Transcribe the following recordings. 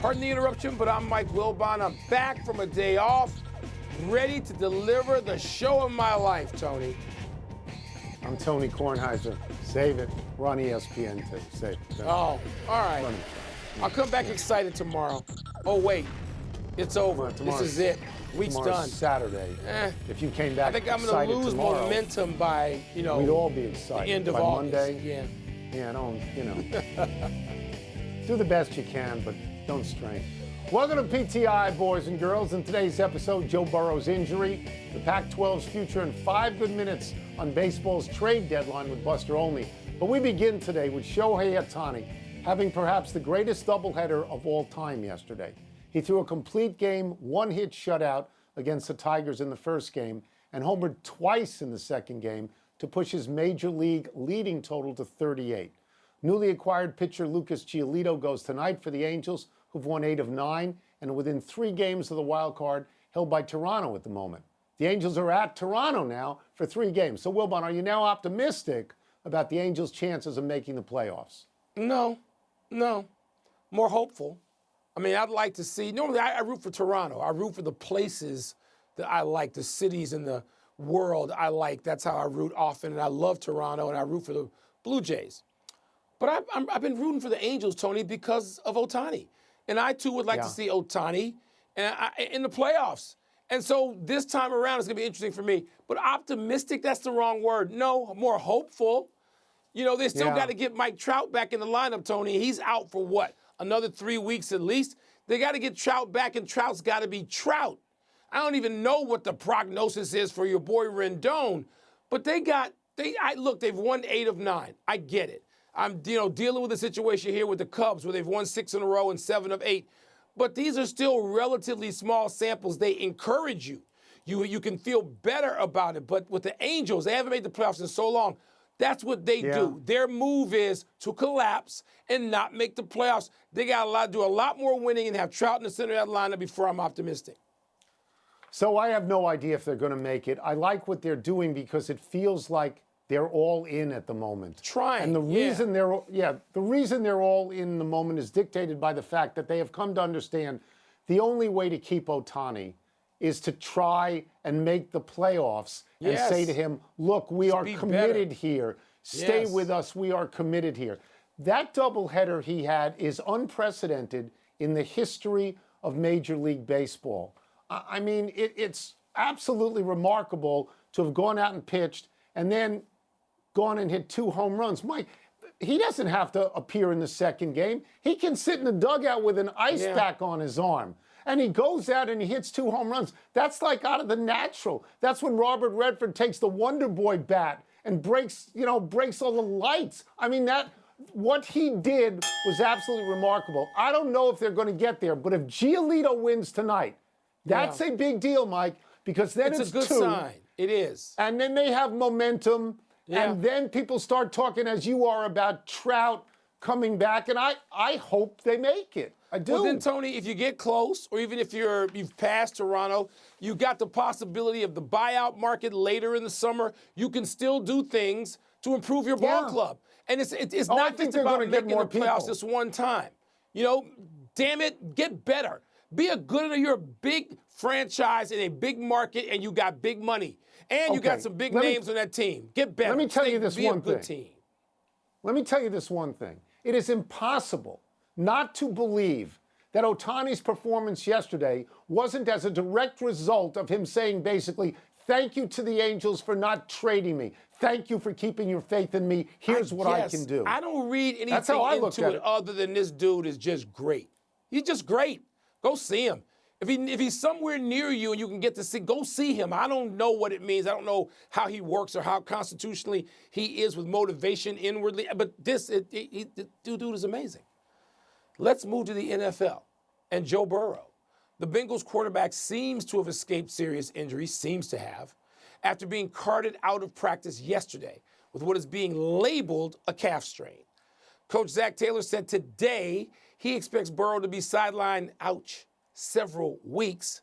Pardon the interruption, but I'm Mike Wilbon. I'm back from a day off, ready to deliver the show of my life, Tony. I'm Tony Kornheiser. Save it. We're on ESPN too. Save it. Oh, all right. I'll come back excited tomorrow. Oh, wait. It's over. This is it. Week's done. Saturday. If you came back I think I'm going to lose tomorrow, momentum by, we'd all be excited. The end of by August. Monday. Yeah, do the best you can, but don't strain. Welcome to PTI, boys and girls. In today's episode, Joe Burrow's injury, the Pac-12's future, and 5 good minutes on baseball's trade deadline with Buster Olney. But we begin today with Shohei Ohtani having perhaps the greatest doubleheader of all time yesterday. He threw a complete game, one-hit shutout against the Tigers in the first game and homered twice in the second game to push his major league leading total to 38. Newly acquired pitcher Lucas Giolito goes tonight for the Angels, who've won 8 of 9 and are within 3 games of the wild card held by Toronto at the moment. The Angels are at Toronto now for 3 games. So, Wilbon, are you now optimistic about the Angels' chances of making the playoffs? No. More hopeful. I mean, I'd like to see, normally I root for Toronto. I root for the places that I like, the cities in the world I like. That's how I root often, and I love Toronto, and I root for the Blue Jays. But I've been rooting for the Angels, Tony, because of Ohtani. And I, too, would like to see Ohtani in the playoffs. And so this time around, it's going to be interesting for me. But optimistic, that's the wrong word. No, more hopeful. They still got to get Mike Trout back in the lineup, Tony. He's out for what? Another 3 weeks at least. They got to get Trout back, and Trout's got to be Trout. I don't even know what the prognosis is for your boy Rendon. But they've won 8 of 9. I get it. I'm dealing with a situation here with the Cubs where they've won 6 in a row and 7 of 8. But these are still relatively small samples. They encourage you. You can feel better about it. But with the Angels, they haven't made the playoffs in so long. That's what they do. Their move is to collapse and not make the playoffs. They got to do a lot more winning and have Trout in the center of that lineup before I'm optimistic. So I have no idea if they're going to make it. I like what they're doing because it feels like they're all in at the moment. Trying. And the reason they're all in the moment is dictated by the fact that they have come to understand the only way to keep Ohtani is to try and make the playoffs and say to him, look, we are committed here. Stay with us. We are committed here. That doubleheader he had is unprecedented in the history of Major League Baseball. I mean, it's absolutely remarkable to have gone out and pitched and then gone and hit 2 home runs. Mike, he doesn't have to appear in the second game. He can sit in the dugout with an ice pack on his arm. And he goes out and he hits 2 home runs. That's like out of the natural. That's when Robert Redford takes the Wonder Boy bat and breaks all the lights. I mean, what he did was absolutely remarkable. I don't know if they're going to get there, but if Giolito wins tonight, that's a big deal, Mike, because then it's a good 2. sign. It is. And then they have momentum. Yeah. And then people start talking, as you are, about Trout coming back. And I hope they make it. I do. Well, then, Tony, if you get close, or even if you've passed Toronto, you got the possibility of the buyout market later in the summer. You can still do things to improve your ball club. And it's not just about making the playoffs this one time. Damn it, get better. You're a big franchise in a big market, and you got big money. And you got some big names on that team. Get better. Let me tell you this one thing. Be a good team. Let me tell you this one thing. It is impossible not to believe that Ohtani's performance yesterday wasn't as a direct result of him saying basically, thank you to the Angels for not trading me. Thank you for keeping your faith in me. Here's what I can do. I don't read anything into it other than this dude is just great. He's just great. Go see him. If he's somewhere near you and you can get to see, go see him. I don't know what it means. I don't know how he works or how constitutionally he is with motivation inwardly. But the dude is amazing. Let's move to the NFL and Joe Burrow. The Bengals quarterback seems to have escaped serious injury, after being carted out of practice yesterday with what is being labeled a calf strain. Coach Zach Taylor said today he expects Burrow to be sidelined, several weeks.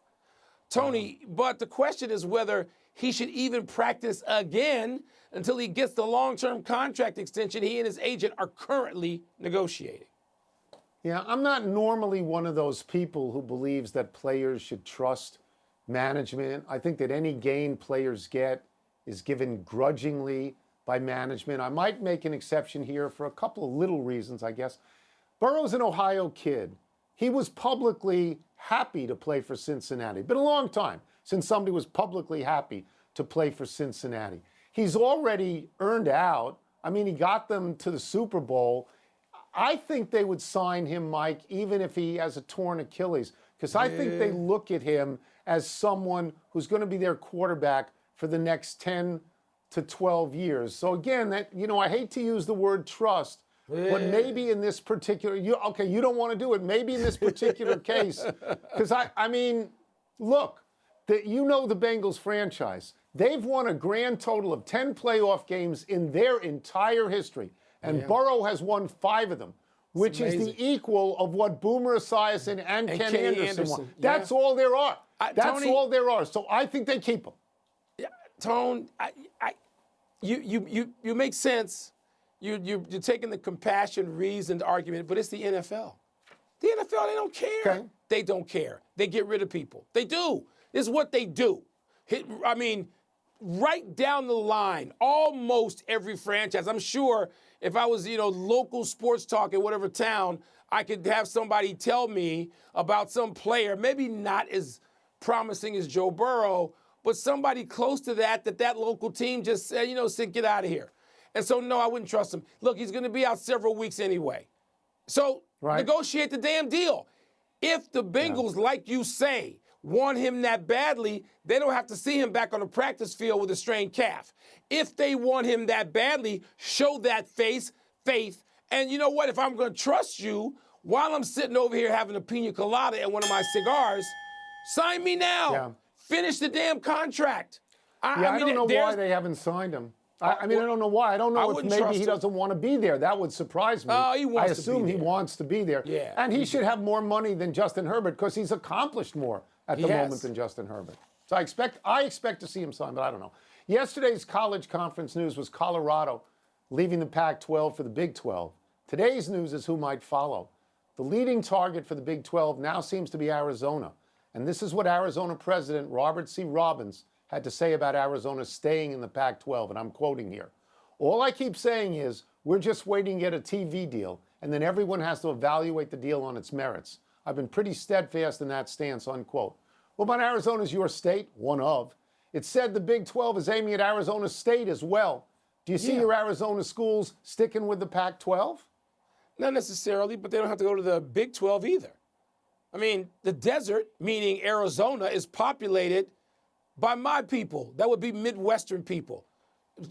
Tony, but the question is whether he should even practice again until he gets the long-term contract extension he and his agent are currently negotiating. Yeah, I'm not normally one of those people who believes that players should trust management. I think that any gain players get is given grudgingly by management. I might make an exception here for a couple of little reasons, I guess. Burrow's an Ohio kid. He was publicly happy to play for Cincinnati. Been a long time since somebody was publicly happy to play for Cincinnati. He's already earned out. I mean, he got them to the Super Bowl. I think they would sign him, Mike, even if he has a torn Achilles, because I think they look at him as someone who's going to be their quarterback for the next 10 to 12 years. So again, that, I hate to use the word trust, but maybe in this particular, you don't want to do it. Maybe in this particular case, because I mean, look, the Bengals franchise, they've won a grand total of 10 playoff games in their entire history. And Burrow has won 5 of them, which is the equal of what Boomer Esiason and Ken Anderson won. That's all there are. That's all there are. So I think they keep him. Yeah, Tone, you make sense. You're taking the compassion, reasoned argument, but it's the NFL. The NFL, they don't care. Okay. They don't care. They get rid of people. They do. This is what they do. I mean, right down the line, almost every franchise. I'm sure if I was, local sports talk in whatever town, I could have somebody tell me about some player, maybe not as promising as Joe Burrow, but somebody close to that local team just said, said, get out of here. And so, no, I wouldn't trust him. Look, he's going to be out several weeks anyway. So negotiate the damn deal. If the Bengals, like you say, want him that badly, they don't have to see him back on the practice field with a strained calf. If they want him that badly, show that faith. And you know what? If I'm going to trust you while I'm sitting over here having a pina colada and one of my cigars, sign me now. Yeah. Finish the damn contract. I don't know why they haven't signed him. I don't know why. I don't know if maybe he doesn't want to be there. That would surprise me. Oh, he wants I assume to be he there. wants to be there. Yeah. And he should have more money than Justin Herbert because he's accomplished more at the moment than Justin Herbert. So I expect to see him sign, but I don't know. Yesterday's college conference news was Colorado leaving the Pac-12 for the Big 12. Today's news is who might follow. The leading target for the Big 12 now seems to be Arizona. And this is what Arizona President Robert C. Robbins had to say about Arizona staying in the Pac-12, and I'm quoting here. All I keep saying is we're just waiting to get a TV deal, and then everyone has to evaluate the deal on its merits. I've been pretty steadfast in that stance, unquote. What about Arizona's your state? One of. It said the Big 12 is aiming at Arizona State as well. Do you see your Arizona schools sticking with the Pac-12? Not necessarily, but they don't have to go to the Big 12 either. I mean, the desert, meaning Arizona, is populated by my people. That would be Midwestern people.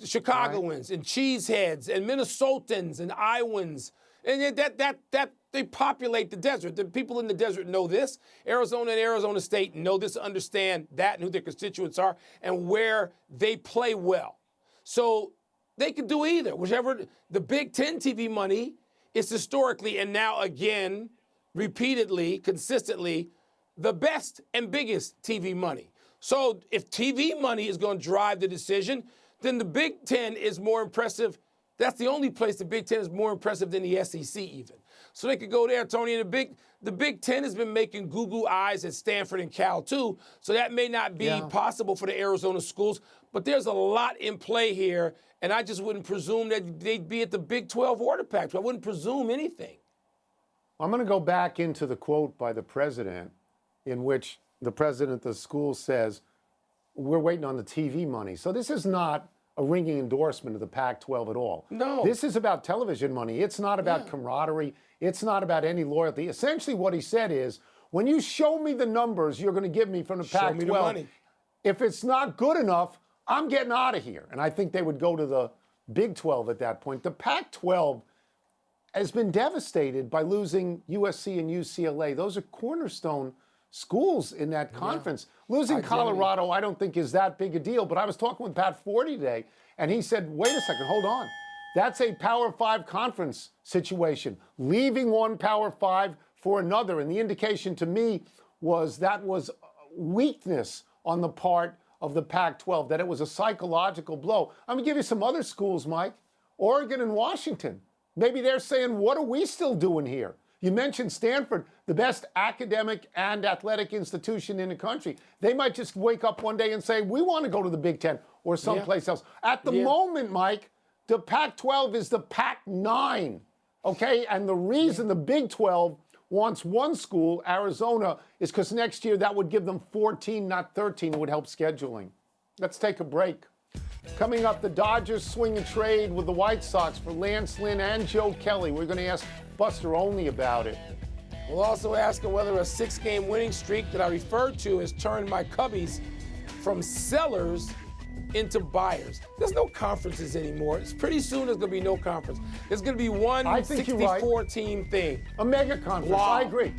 Chicagoans and cheeseheads and Minnesotans and Iowans. And that they populate the desert. The people in the desert know this. Arizona and Arizona State know this, understand that and who their constituents are and where they play well. So they could do either. Whichever, the Big Ten TV money is historically and now again, repeatedly, consistently, the best and biggest TV money. So if TV money is going to drive the decision, then the Big Ten is more impressive. That's the only place the Big Ten is more impressive than the SEC even. So they could go there, Tony. And the Big Ten has been making goo-goo eyes at Stanford and Cal too. So that may not be possible for the Arizona schools. But there's a lot in play here. And I just wouldn't presume that they'd be at the Big 12 or the Pac-12. I wouldn't presume anything. I'm going to go back into the quote by the president in which the president of the school says, we're waiting on the TV money. So this is not a ringing endorsement of the Pac-12 at all. No. This is about television money. It's not about camaraderie. It's not about any loyalty. Essentially what he said is, when you show me the numbers you're going to give me from the Pac-12, show me the money. If it's not good enough, I'm getting out of here. And I think they would go to the Big 12 at that point. The Pac-12 has been devastated by losing USC and UCLA. Those are cornerstone schools in that conference. Losing Colorado, I don't think is that big a deal. But I was talking with Pat Forty today, and he said, wait a second, hold on. That's a Power 5 conference situation. Leaving one Power 5 for another. And the indication to me was that was weakness on the part of the Pac-12, that it was a psychological blow. I'm going to give you some other schools, Mike. Oregon and Washington. Maybe they're saying, what are we still doing here? You mentioned Stanford, the best academic and athletic institution in the country. They might just wake up one day and say, we want to go to the Big Ten or someplace else. At the moment, Mike, the Pac-12 is the Pac-9, okay? And the reason the Big 12 wants one school, Arizona, is because next year that would give them 14, not 13, would help scheduling. Let's take a break. Coming up, the Dodgers swing a trade with the White Sox for Lance Lynn and Joe Kelly. We're going to ask Buster Olney about it. We'll also ask him whether a 6-game winning streak that I referred to has turned my Cubbies from sellers into buyers. There's no conferences anymore. It's pretty soon there's going to be no conference. There's going to be one 64-team thing. A mega conference. Wow. I agree.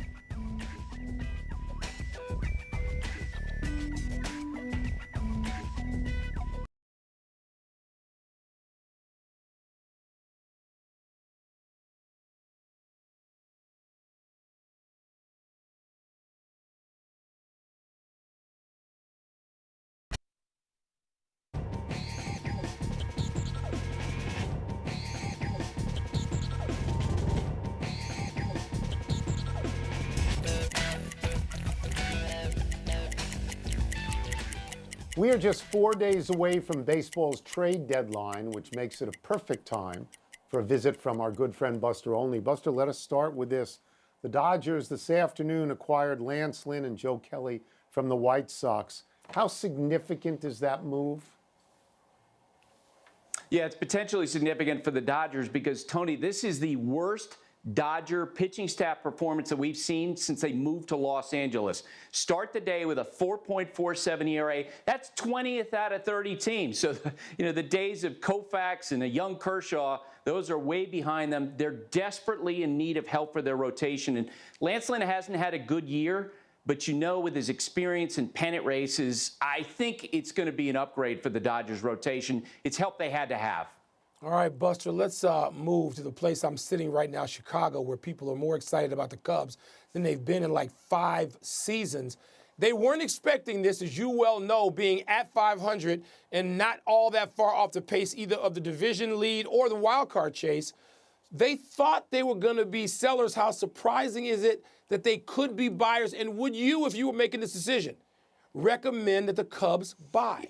We are just 4 days away from baseball's trade deadline, which makes it a perfect time for a visit from our good friend Buster Olney. Buster, let us start with this. The Dodgers this afternoon acquired Lance Lynn and Joe Kelly from the White Sox. How significant is that move? Yeah, it's potentially significant for the Dodgers because, Tony, this is the worst Dodger pitching staff performance that we've seen since they moved to Los Angeles. Start the day with a 4.47 ERA. That's 20th out of 30 teams. So, the days of Koufax and a young Kershaw, those are way behind them. They're desperately in need of help for their rotation. And Lance Lynn hasn't had a good year, but with his experience in pennant races, I think it's going to be an upgrade for the Dodgers rotation. It's help they had to have. All right, Buster, let's move to the place I'm sitting right now, Chicago, where people are more excited about the Cubs than they've been in like 5 seasons. They weren't expecting this, as you well know, being at 500 and not all that far off the pace either of the division lead or the wild card chase. They thought they were going to be sellers. How surprising is it that they could be buyers? And would you, if you were making this decision, recommend that the Cubs buy?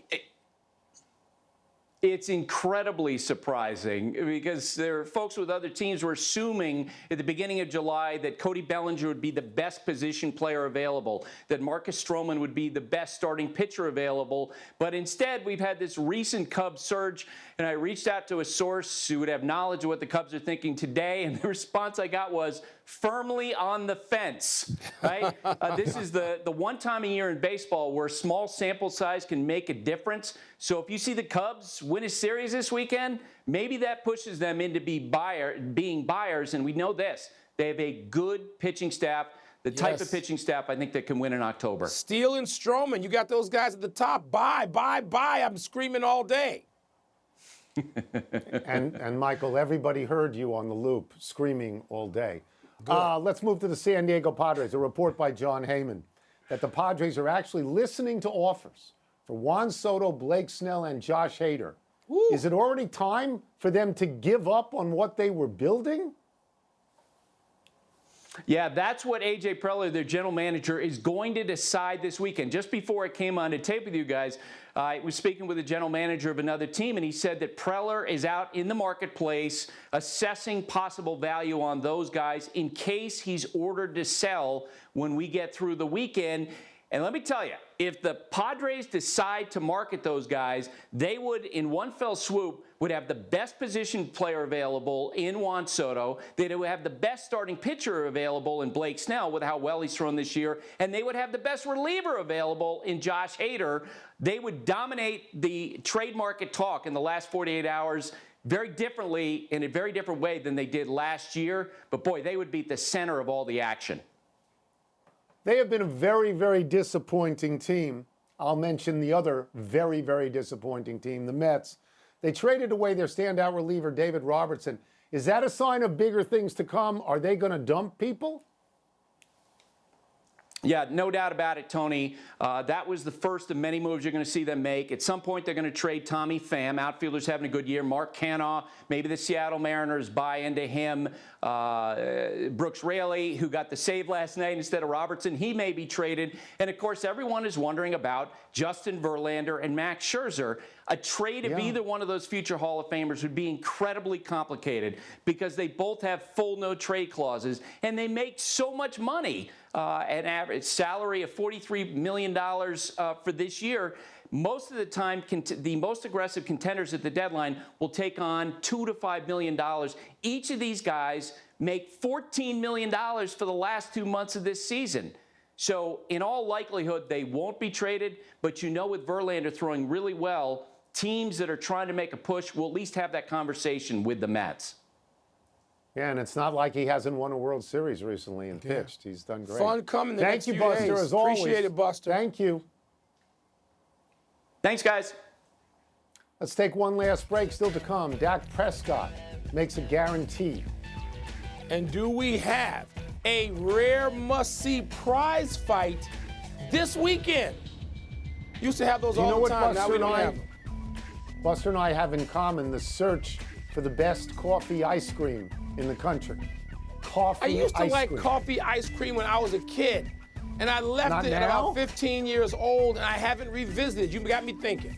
It's incredibly surprising because there are folks with other teams who were assuming at the beginning of July that Cody Bellinger would be the best position player available, that Marcus Stroman would be the best starting pitcher available. But instead, we've had this recent Cubs surge, and I reached out to a source who would have knowledge of what the Cubs are thinking today, and the response I got was firmly on the fence, right? This is the one time a year in baseball where small sample size can make a difference. So if you see the Cubs win a series this weekend, maybe that pushes them into being buyers. And we know this, they have a good pitching staff, the type of pitching staff I think that can win in October. Steele and Stroman, you got those guys at the top. Buy, buy, buy. I'm screaming all day. and Michael, everybody heard you on the loop screaming all day. Let's move to the San Diego Padres. A report by John Heyman that the Padres are actually listening to offers for Juan Soto, Blake Snell, and Josh Hader. Woo. Is it already time for them to give up on what they were building? Yeah, that's what A.J. Preller, their general manager, is going to decide this weekend. Just before I came on to tape with you guys, I was speaking with the general manager of another team, and he said that Preller is out in the marketplace assessing possible value on those guys in case he's ordered to sell when we get through the weekend. And let me tell you, if the Padres decide to market those guys, they would, in one fell swoop, would have the best position player available in Juan Soto. They would have the best starting pitcher available in Blake Snell with how well he's thrown this year. And they would have the best reliever available in Josh Hader. They would dominate the trade market talk in the last 48 hours very differently, in a very different way than they did last year. But boy, they would be at the center of all the action. They have been a very, very disappointing team. I'll mention the other very, very disappointing team, the Mets. They traded away their standout reliever, David Robertson. Is that a sign of bigger things to come? Are they going to dump people? Yeah, no doubt about it, Tony. That was the first of many moves you're going to see them make. At some point, they're going to trade Tommy Pham. Outfielder's having a good year. Mark Canha, maybe the Seattle Mariners buy into him. Brooks Raley, who got the save last night instead of Robertson, he may be traded. And, of course, everyone is wondering about Justin Verlander and Max Scherzer. A trade of either one of those future Hall of Famers would be incredibly complicated because they both have full no-trade clauses, and they make so much money. An average salary of $43 million for this year. Most of the time, the most aggressive contenders at the deadline will take on $2 to $5 million. Each of these guys make $14 million for the last 2 months of this season. So in all likelihood, they won't be traded. But you know, with Verlander throwing really well, teams that are trying to make a push will at least have that conversation with the Mets. Yeah, and it's not like he hasn't won a World Series recently and pitched. He's done great. Fun coming the Thank next you, few Buster, days. as always. Appreciate it, Buster. Thank you. Thanks, guys. Let's take one last break. Still to come, Dak Prescott makes a guarantee. And do we have a rare must-see prize fight this weekend? Used to have those all the time. Now we don't have them. Buster and I have in common the search for the best coffee ice cream in the country. Coffee I used to ice like cream. coffee ice cream when I was a kid. And I left Not it at now? about 15 years old, and I haven't revisited. You got me thinking.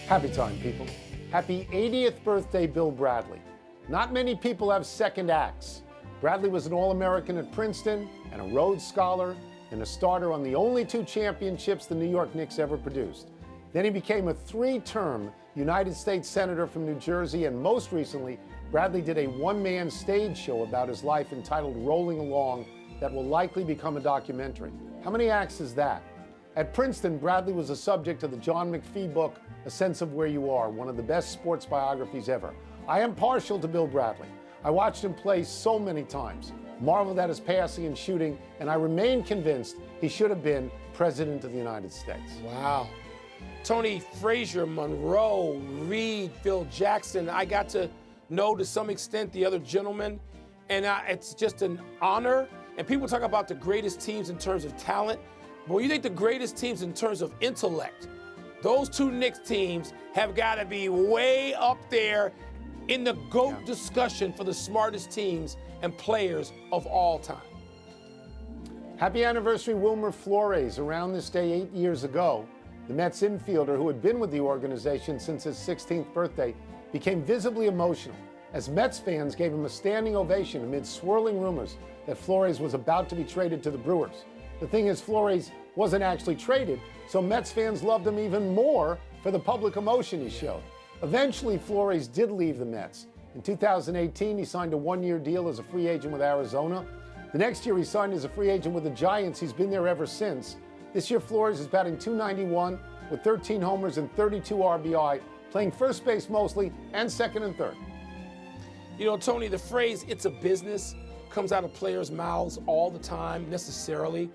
Happy time, people. Happy 80th birthday, Bill Bradley. Not many people have second acts. Bradley was an All-American at Princeton and a Rhodes Scholar and a starter on the only 2 championships the New York Knicks ever produced. Then he became a 3-term United States Senator from New Jersey, and most recently, Bradley did a one-man stage show about his life entitled Rolling Along that will likely become a documentary. How many acts is that? At Princeton, Bradley was a subject of the John McPhee book, A Sense of Where You Are, one of the best sports biographies ever. I am partial to Bill Bradley. I watched him play so many times, marveled at his passing and shooting, and I remain convinced he should have been President of the United States. Wow. Tony Frazier, Monroe, Reed, Phil Jackson. I got to know to some extent the other gentlemen, and it's just an honor. And people talk about the greatest teams in terms of talent. But when you think the greatest teams in terms of intellect, those 2 Knicks teams have got to be way up there in the GOAT discussion for the smartest teams and players of all time. Happy anniversary, Wilmer Flores. Around this day 8 years ago, the Mets infielder, who had been with the organization since his 16th birthday, became visibly emotional as Mets fans gave him a standing ovation amid swirling rumors that Flores was about to be traded to the Brewers. The thing is, Flores wasn't actually traded, so Mets fans loved him even more for the public emotion he showed. Eventually, Flores did leave the Mets. In 2018, he signed a 1-year deal as a free agent with Arizona. The next year, he signed as a free agent with the Giants. He's been there ever since. This year, Flores is batting .291 with 13 homers and 32 RBI, playing first base mostly and second and third. You know, Tony, the phrase, it's a business, comes out of players' mouths all the time, necessarily.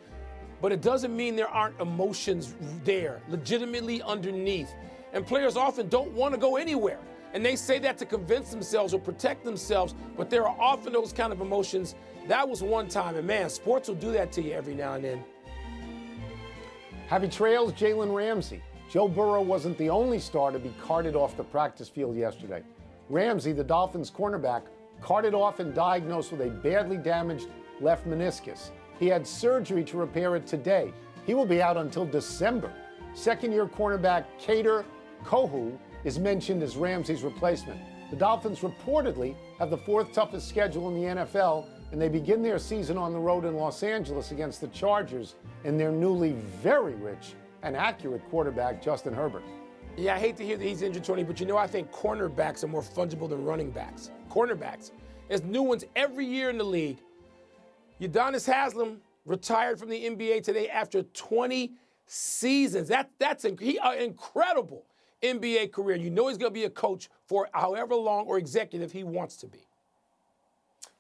But it doesn't mean there aren't emotions there, legitimately underneath. And players often don't want to go anywhere. And they say that to convince themselves or protect themselves, but there are often those kind of emotions. That was one time, and man, sports will do that to you every now and then. Happy trails, Jalen Ramsey. Joe Burrow wasn't the only star to be carted off the practice field yesterday. Ramsey, the Dolphins' cornerback, carted off and diagnosed with a badly damaged left meniscus. He had surgery to repair it today. He will be out until December. Second-year cornerback Kader Kohou is mentioned as Ramsey's replacement. The Dolphins reportedly have the 4th toughest schedule in the NFL, and they begin their season on the road in Los Angeles against the Chargers and their newly very rich and accurate quarterback, Justin Herbert. Yeah, I hate to hear that he's injured, Tony, but I think cornerbacks are more fungible than running backs. Cornerbacks. There's new ones every year in the league. Udonis Haslem retired from the NBA today after 20 seasons. That's an incredible NBA career. You know he's going to be a coach for however long or executive he wants to be.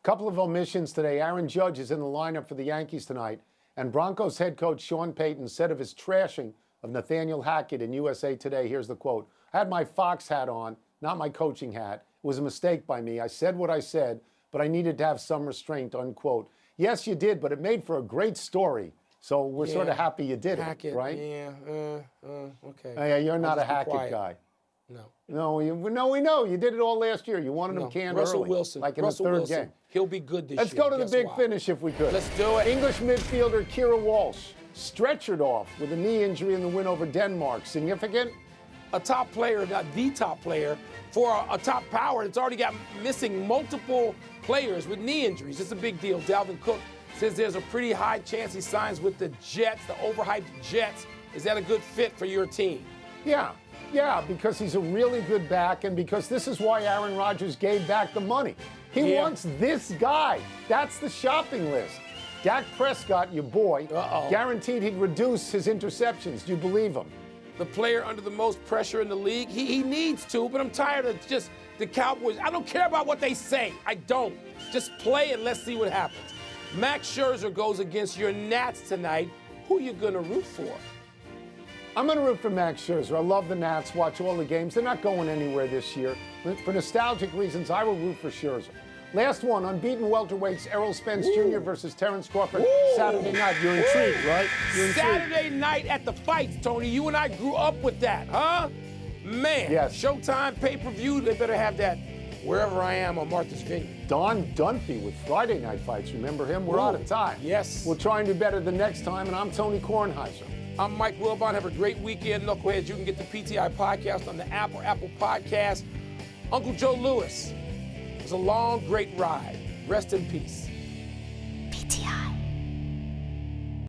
Couple of omissions today. Aaron Judge is in the lineup for the Yankees tonight, and Broncos head coach Sean Payton said of his trashing of Nathaniel Hackett in USA Today, here's the quote: "I had my Fox hat on, not my coaching hat. It was a mistake by me. I said what I said, but I needed to have some restraint," unquote. Yes, you did, but it made for a great story. So we're sort of happy you did Hackett, it, right? Yeah, okay. Yeah, you're not a just be Hackett quiet. guy. No. No, we know. You did it all last year. You wanted him canned Russell early, Wilson. like in Russell the third Wilson. game. He'll be good this Let's year. go to the Guess big why? finish if we could. Let's do it. English midfielder Kira Walsh stretchered off with a knee injury in the win over Denmark. Significant? A top player, not the top player, for a top power that's already got missing multiple players with knee injuries. It's a big deal. Dalvin Cook says there's a pretty high chance he signs with the Jets, the overhyped Jets. Is that a good fit for your team? Yeah, because he's a really good back, and because this is why Aaron Rodgers gave back the money. He wants this guy. That's the shopping list. Dak Prescott, your boy, guaranteed he'd reduce his interceptions. Do you believe him? The player under the most pressure in the league, he needs to, but I'm tired of just the Cowboys. I don't care about what they say. I don't. Just play and let's see what happens. Max Scherzer goes against your Nats tonight. Who you going to root for? I'm going to root for Max Scherzer. I love the Nats, watch all the games. They're not going anywhere this year. For nostalgic reasons, I will root for Scherzer. Last one, unbeaten welterweights, Errol Spence Jr. versus Terrence Crawford, Saturday night. You're intrigued, right? You're intrigued. Saturday night at the fights, Tony. You and I grew up with that, huh? Man, Yes. Showtime pay-per-view, they better have that wherever I am on Martha's Vineyard. Don Dunphy with Friday Night Fights. Remember him? We're out of time. Yes. We'll try and do better the next time, and I'm Tony Kornheiser. I'm Mike Wilbon. Have a great weekend, Knuckleheads. You can get the PTI podcast on the app or Apple Podcast. Uncle Joe Louis. It was a long, great ride. Rest in peace.